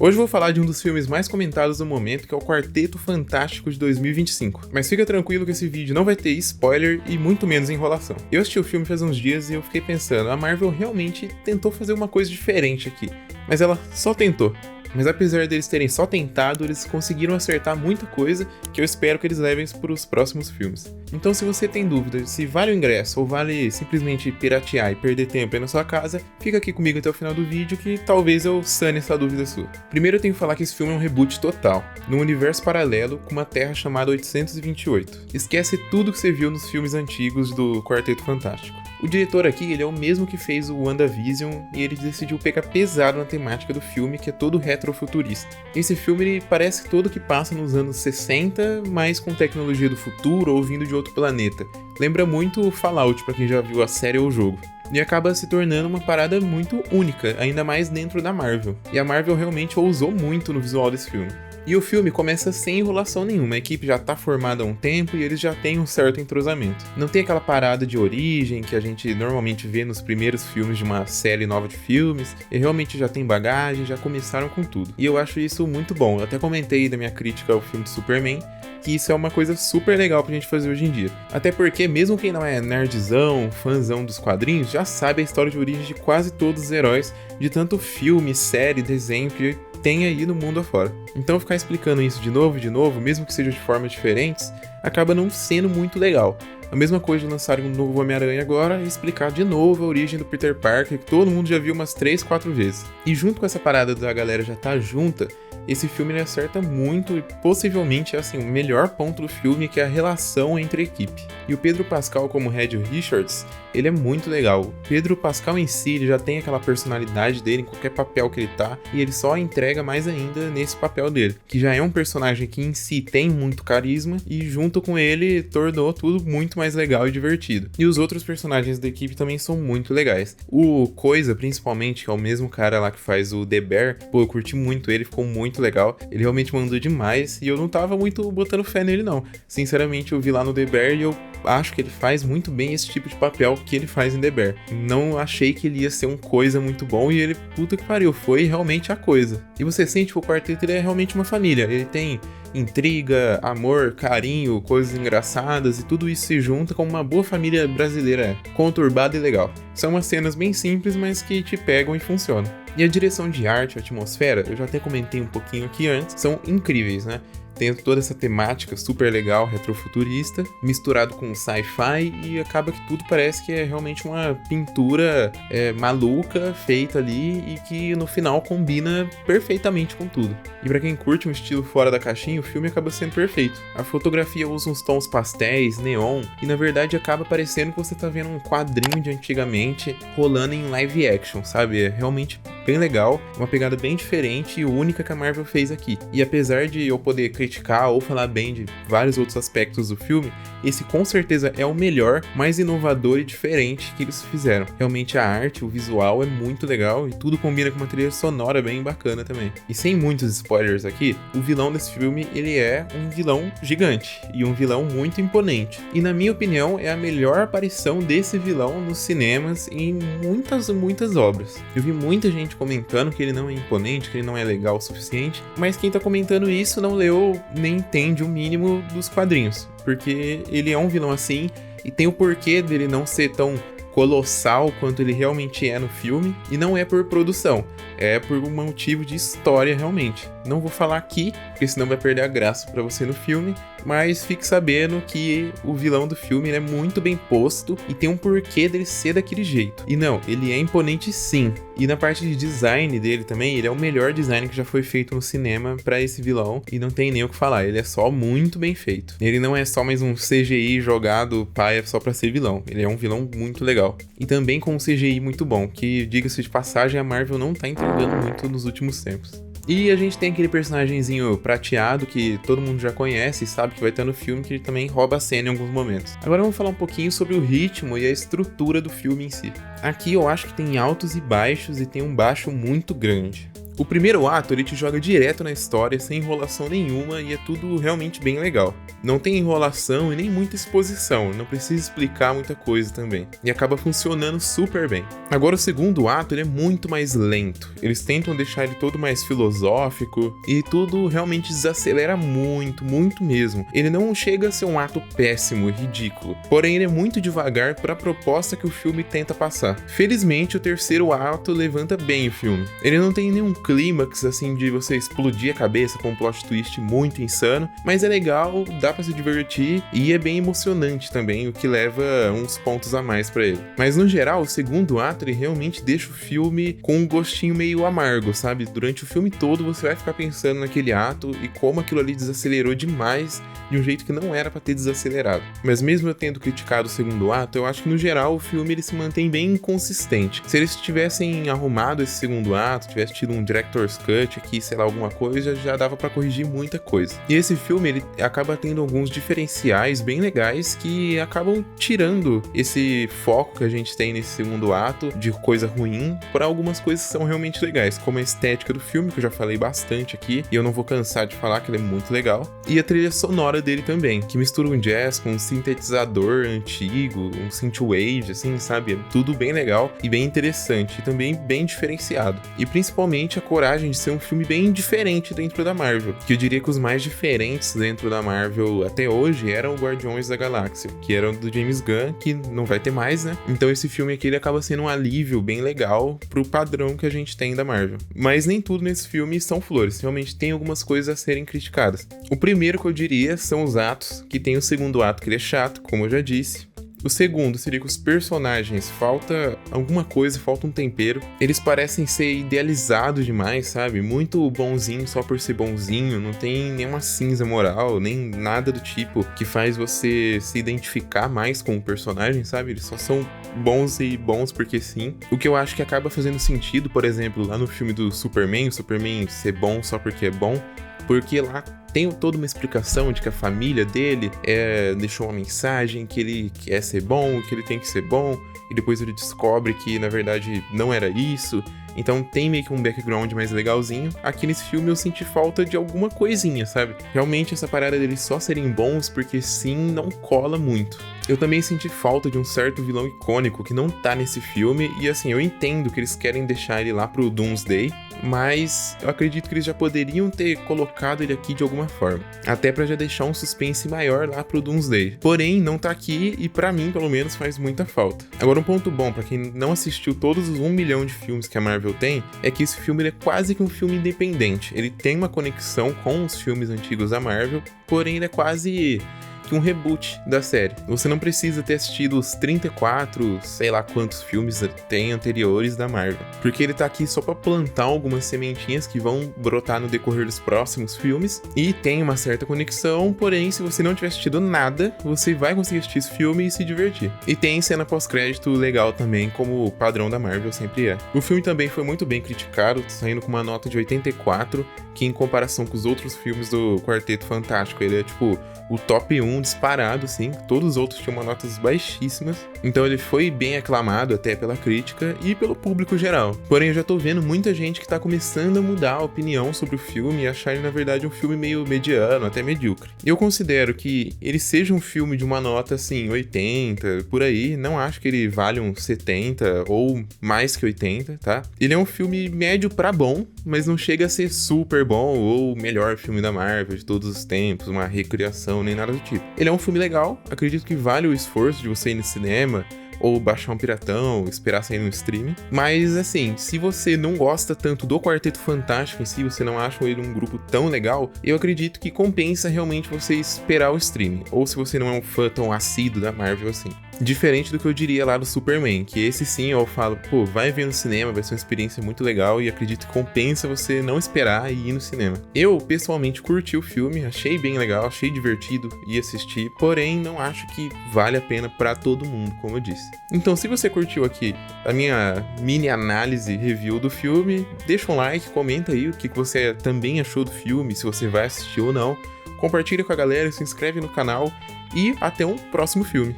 Hoje eu vou falar de um dos filmes mais comentados do momento, que é o Quarteto Fantástico de 2025. Mas fica tranquilo que esse vídeo não vai ter spoiler e muito menos enrolação. Eu assisti o filme faz uns dias e eu fiquei pensando, a Marvel realmente tentou fazer uma coisa diferente aqui, mas ela só tentou. Mas apesar deles terem só tentado, eles conseguiram acertar muita coisa que eu espero que eles levem para os próximos filmes. Então se você tem dúvida se vale o ingresso ou vale simplesmente piratear e perder tempo aí na sua casa, fica aqui comigo até o final do vídeo que talvez eu sane essa dúvida sua. Primeiro eu tenho que falar que esse filme é um reboot total, num universo paralelo com uma terra chamada 828. Esquece tudo que você viu nos filmes antigos do Quarteto Fantástico. O diretor aqui, ele é o mesmo que fez o WandaVision e ele decidiu pegar pesado na temática do filme, que é todo retrofuturista. Esse filme ele parece todo que passa nos anos 60, mas com tecnologia do futuro ou vindo de outro planeta. Lembra muito o Fallout pra quem já viu a série ou o jogo. E acaba se tornando uma parada muito única, ainda mais dentro da Marvel. E a Marvel realmente ousou muito no visual desse filme. E o filme começa sem enrolação nenhuma, a equipe já tá formada há um tempo e eles já têm um certo entrosamento. Não tem aquela parada de origem que a gente normalmente vê nos primeiros filmes de uma série nova de filmes, e realmente já tem bagagem, já começaram com tudo. E eu acho isso muito bom, eu até comentei da minha crítica ao filme de Superman, que isso é uma coisa super legal pra gente fazer hoje em dia. Até porque, mesmo quem não é nerdzão, fãzão dos quadrinhos, já sabe a história de origem de quase todos os heróis, de tanto filme, série, desenho que tem aí no mundo afora. Então ficar explicando isso de novo, mesmo que seja de formas diferentes, acaba não sendo muito legal. A mesma coisa de lançar um novo Homem-Aranha agora e explicar de novo a origem do Peter Parker, que todo mundo já viu umas 3, 4 vezes. E junto com essa parada da galera já tá junta, esse filme ele acerta muito e possivelmente é assim, o melhor ponto do filme, que é a relação entre a equipe. E o Pedro Pascal como Reed Richards, ele é muito legal. O Pedro Pascal em si, ele já tem aquela personalidade dele em qualquer papel que ele tá, e ele só entrega mais ainda nesse papel dele, que já é um personagem que em si tem muito carisma, e junto com ele tornou tudo muito mais legal e divertido. E os outros personagens da equipe também são muito legais. O Coisa, principalmente, que é o mesmo cara lá que faz o The Bear, pô, eu curti muito ele, ficou muito legal. Ele realmente mandou demais e eu não tava muito botando fé nele não. Sinceramente, eu vi lá no The Bear e eu acho que ele faz muito bem esse tipo de papel que ele faz em The Bear. Não achei que ele ia ser um Coisa muito bom e ele, puta que pariu, foi realmente a Coisa. E você sente que o quarteto ele é realmente uma família. Ele tem intriga, amor, carinho, coisas engraçadas e tudo isso se junta como uma boa família brasileira conturbada e legal. São umas cenas bem simples, mas que te pegam e funcionam. E a direção de arte, a atmosfera, eu já até comentei um pouquinho aqui antes, são incríveis, né? Tem toda essa temática super legal, retrofuturista, misturado com sci-fi e acaba que tudo parece que é realmente uma pintura maluca, feita ali e que no final combina perfeitamente com tudo. E pra quem curte um estilo fora da caixinha, o filme acaba sendo perfeito. A fotografia usa uns tons pastéis, neon, e na verdade acaba parecendo que você tá vendo um quadrinho de antigamente rolando em live action, sabe? É realmente bem legal, uma pegada bem diferente e única que a Marvel fez aqui. E apesar de eu poder criticar ou falar bem de vários outros aspectos do filme, esse com certeza é o melhor, mais inovador e diferente que eles fizeram. Realmente a arte, o visual é muito legal e tudo combina com uma trilha sonora bem bacana também. E sem muitos spoilers aqui, o vilão desse filme ele é um vilão gigante e um vilão muito imponente. E na minha opinião é a melhor aparição desse vilão nos cinemas e em muitas obras. Eu vi muita gente comentando que ele não é imponente, que ele não é legal o suficiente, mas quem tá comentando isso não leu nem entende o mínimo dos quadrinhos, porque ele é um vilão assim e tem o porquê dele não ser tão colossal quanto ele realmente é no filme, e não é por produção, é por um motivo de história realmente. Não vou falar aqui, porque senão vai perder a graça pra você no filme, mas fique sabendo que o vilão do filme é muito bem posto e tem um porquê dele ser daquele jeito. E não, ele é imponente sim. E na parte de design dele também, ele é o melhor design que já foi feito no cinema pra esse vilão, e não tem nem o que falar, ele é só muito bem feito. Ele não é só mais um CGI jogado paia só pra ser vilão, ele é um vilão muito legal. E também com um CGI muito bom, que, diga-se de passagem, a Marvel não tá entregando muito nos últimos tempos. E a gente tem aquele personagemzinho prateado que todo mundo já conhece e sabe que vai estar no filme, que ele também rouba a cena em alguns momentos. Agora vamos falar um pouquinho sobre o ritmo e a estrutura do filme em si. Aqui eu acho que tem altos e baixos e tem um baixo muito grande. O primeiro ato ele te joga direto na história, sem enrolação nenhuma, e é tudo realmente bem legal. Não tem enrolação e nem muita exposição, não precisa explicar muita coisa também. E acaba funcionando super bem. Agora o segundo ato ele é muito mais lento. Eles tentam deixar ele todo mais filosófico e tudo realmente desacelera muito, muito mesmo. Ele não chega a ser um ato péssimo e ridículo, porém ele é muito devagar para a proposta que o filme tenta passar. Felizmente o terceiro ato levanta bem o filme. Ele não tem nenhum clímax assim de você explodir a cabeça com um plot twist muito insano, mas é legal, dá pra se divertir e é bem emocionante também, o que leva uns pontos a mais pra ele. Mas no geral, o segundo ato ele realmente deixa o filme com um gostinho meio amargo, sabe? Durante o filme todo você vai ficar pensando naquele ato e como aquilo ali desacelerou demais de um jeito que não era pra ter desacelerado. Mas mesmo eu tendo criticado o segundo ato, eu acho que no geral o filme ele se mantém bem inconsistente. Se eles tivessem arrumado esse segundo ato, tivesse tido um director's cut aqui, sei lá, alguma coisa, já dava pra corrigir muita coisa. E esse filme ele acaba tendo alguns diferenciais bem legais que acabam tirando esse foco que a gente tem nesse segundo ato de coisa ruim para algumas coisas que são realmente legais, como a estética do filme, que eu já falei bastante aqui, e eu não vou cansar de falar que ele é muito legal, e a trilha sonora dele também, que mistura um jazz com um sintetizador antigo, um synthwave, assim, sabe? É tudo bem legal e bem interessante, e também bem diferenciado. E principalmente a coragem de ser um filme bem diferente dentro da Marvel, que eu diria que os mais diferentes dentro da Marvel até hoje eram o Guardiões da Galáxia, que eram do James Gunn, que não vai ter mais, né? Então esse filme aqui ele acaba sendo um alívio bem legal pro padrão que a gente tem da Marvel. Mas nem tudo nesse filme são flores, realmente tem algumas coisas a serem criticadas. O primeiro que eu diria são os atos, que tem o segundo ato que ele é chato, como eu já disse. O segundo seria que os personagens falta alguma coisa, falta um tempero. Eles parecem ser idealizados demais, sabe? Muito bonzinho só por ser bonzinho, não tem nenhuma cinza moral, nem nada do tipo que faz você se identificar mais com o personagem, sabe? Eles só são bons e bons porque sim. O que eu acho que acaba fazendo sentido, por exemplo, lá no filme do Superman, o Superman ser bom só porque é bom, porque lá tem toda uma explicação de que a família dele deixou uma mensagem que ele quer ser bom, que ele tem que ser bom, e depois ele descobre que na verdade não era isso. Então tem meio que um background mais legalzinho. Aqui nesse filme eu senti falta de alguma coisinha, sabe? Realmente essa parada deles só serem bons porque sim, não cola muito. Eu também senti falta de um certo vilão icônico que não tá nesse filme, e assim, eu entendo que eles querem deixar ele lá pro Doomsday, mas eu acredito que eles já poderiam ter colocado ele aqui de alguma forma, até pra já deixar um suspense maior lá pro Doomsday. Porém, não tá aqui e pra mim, pelo menos, faz muita falta. Agora, um ponto bom pra quem não assistiu todos os 1 milhão de filmes que a Marvel tem, é que esse filme ele é quase que um filme independente. Ele tem uma conexão com os filmes antigos da Marvel, porém ele é quase que um reboot da série. Você não precisa ter assistido os 34, sei lá quantos filmes tem anteriores da Marvel, porque ele tá aqui só pra plantar algumas sementinhas que vão brotar no decorrer dos próximos filmes, e tem uma certa conexão, porém, se você não tiver assistido nada, você vai conseguir assistir esse filme e se divertir. E tem cena pós-crédito legal também, como o padrão da Marvel sempre é. O filme também foi muito bem criticado, saindo com uma nota de 84, que em comparação com os outros filmes do Quarteto Fantástico, ele é tipo o top 1 disparado, assim. Todos os outros tinham notas baixíssimas. Então ele foi bem aclamado até pela crítica e pelo público geral. Porém, eu já tô vendo muita gente que tá começando a mudar a opinião sobre o filme e achar ele, na verdade, um filme meio mediano, até medíocre. Eu considero que ele seja um filme de uma nota, assim, 80, por aí. Não acho que ele vale um 70 ou mais que 80, tá? Ele é um filme médio pra bom, mas não chega a ser super bom ou o melhor filme da Marvel de todos os tempos, uma recriação, nem nada do tipo. Ele é um filme legal, acredito que vale o esforço de você ir no cinema ou baixar um piratão, esperar sair no streaming. Mas assim, se você não gosta tanto do Quarteto Fantástico em si, você não acha ele um grupo tão legal, eu acredito que compensa realmente você esperar o streaming, ou se você não é um fã tão assíduo da Marvel assim. Diferente do que eu diria lá do Superman, que esse sim eu falo, pô, vai ver no cinema, vai ser uma experiência muito legal e acredito que compensa você não esperar e ir no cinema. Eu, pessoalmente, curti o filme, achei bem legal, achei divertido e assistir, porém não acho que vale a pena pra todo mundo, como eu disse. Então, se você curtiu aqui a minha mini análise review do filme, deixa um like, comenta aí o que você também achou do filme, se você vai assistir ou não, compartilha com a galera, se inscreve no canal e até um próximo filme.